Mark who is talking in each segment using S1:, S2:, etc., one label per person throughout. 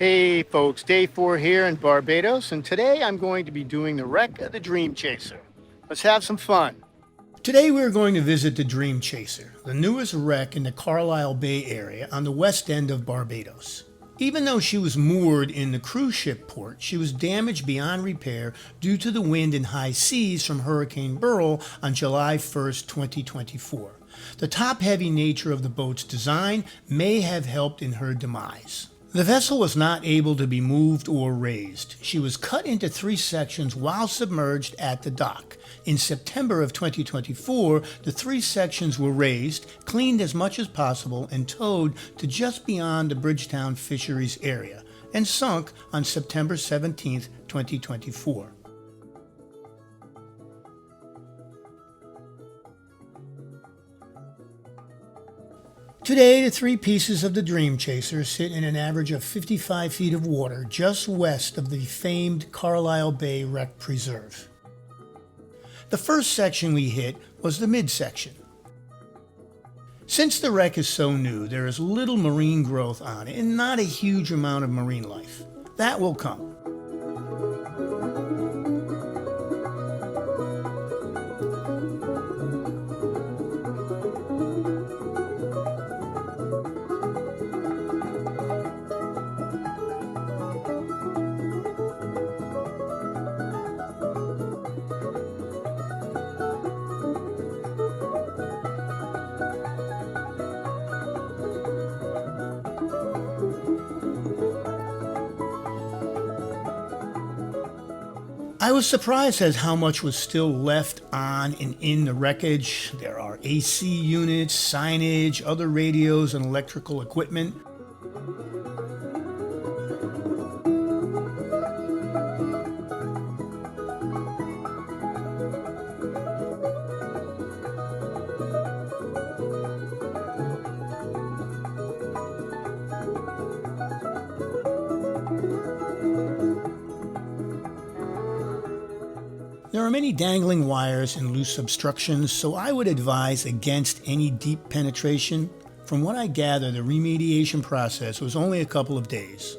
S1: Hey folks, day 4 here in Barbados, and today I'm going to be doing the wreck of the Dream Chaser. Let's have some fun.
S2: Today we are going to visit the Dream Chaser, the newest wreck in the Carlisle Bay area on the west end of Barbados. Even though she was moored in the cruise ship port, she was damaged beyond repair due to the wind and high seas from Hurricane Beryl on July 1st, 2024. The top-heavy nature of the boat's design may have helped in her demise. The vessel was not able to be moved or raised. She was cut into 3 sections while submerged at the dock. In September of 2024, the 3 sections were raised, cleaned as much as possible, and towed to just beyond the Bridgetown Fisheries area, and sunk on September 17, 2024. Today, the 3 pieces of the Dream Chaser sit in an average of 55 feet of water just west of the famed Carlisle Bay Wreck Preserve. The first section we hit was the midsection. Since the wreck is so new, there is little marine growth on it and not a huge amount of marine life. That will come. I was surprised at how much was still left on and in the wreckage. There are AC units, signage, other radios, and electrical equipment. There are many dangling wires and loose obstructions, so I would advise against any deep penetration. From what I gather, the remediation process was only a couple of days.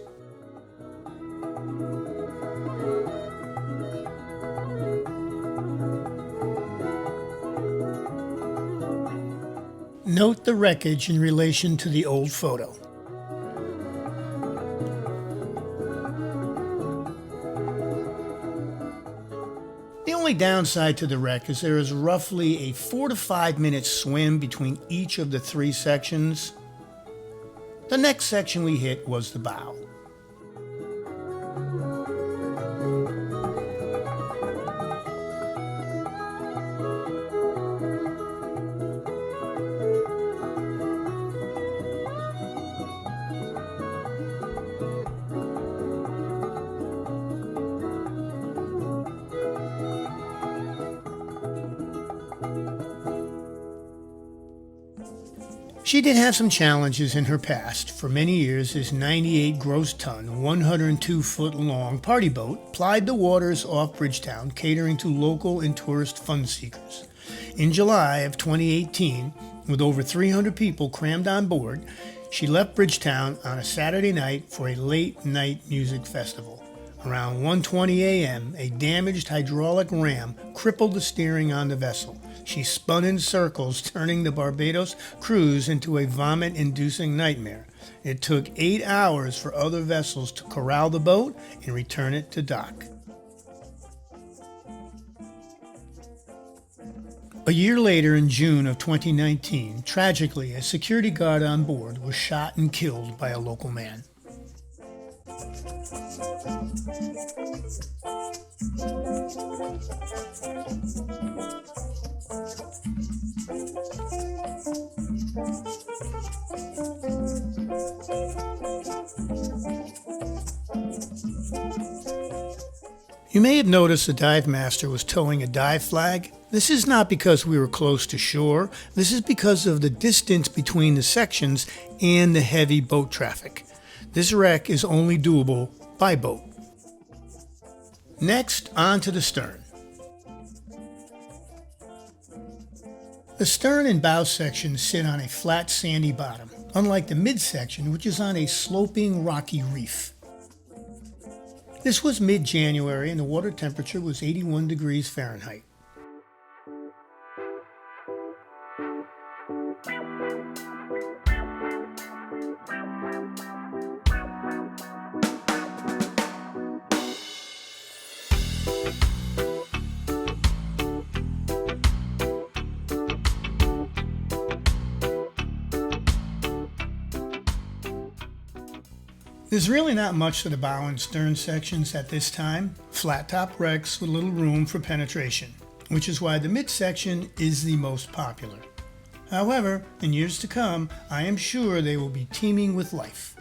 S2: Note the wreckage in relation to the old photo. The only downside to the wreck is there is roughly a 4 to 5 minute swim between each of the 3 sections. The next section we hit was the bow. She did have some challenges in her past. For many years, this 98 gross ton, 102 foot long party boat plied the waters off Bridgetown, catering to local and tourist fun seekers. In July of 2018, with over 300 people crammed on board, she left Bridgetown on a Saturday night for a late night music festival. Around 1:20 a.m., a damaged hydraulic ram crippled the steering on the vessel. She spun in circles, turning the Barbados cruise into a vomit-inducing nightmare. It took 8 hours for other vessels to corral the boat and return it to dock. A year later, in June of 2019, tragically, a security guard on board was shot and killed by a local man. You may have noticed the dive master was towing a dive flag. This is not because we were close to shore. This is because of the distance between the sections and the heavy boat traffic. This wreck is only doable by boat. Next, on to the stern. The stern and bow sections sit on a flat sandy bottom, unlike the midsection, which is on a sloping rocky reef. This was mid-January and the water temperature was 81 degrees Fahrenheit. There's really not much to the bow and stern sections at this time. Flat top wrecks with little room for penetration, which is why the midsection is the most popular. However, in years to come, I am sure they will be teeming with life.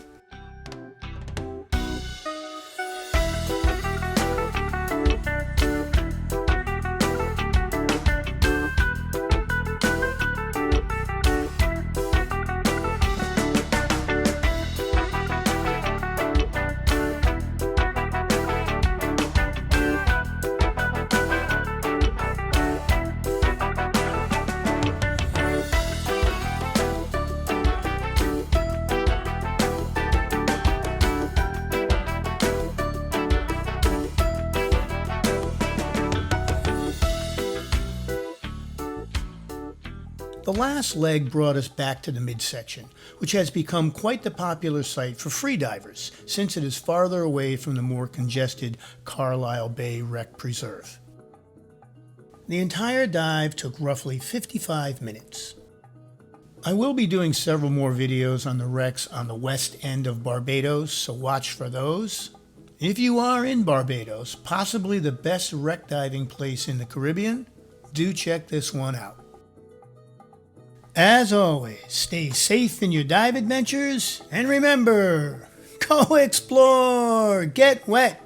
S2: The last leg brought us back to the midsection, which has become quite the popular site for freedivers since it is farther away from the more congested Carlisle Bay Wreck Preserve. The entire dive took roughly 55 minutes. I will be doing several more videos on the wrecks on the west end of Barbados, so watch for those. If you are in Barbados, possibly the best wreck diving place in the Caribbean, do check this one out. As always, stay safe in your dive adventures, and remember, go explore, get wet,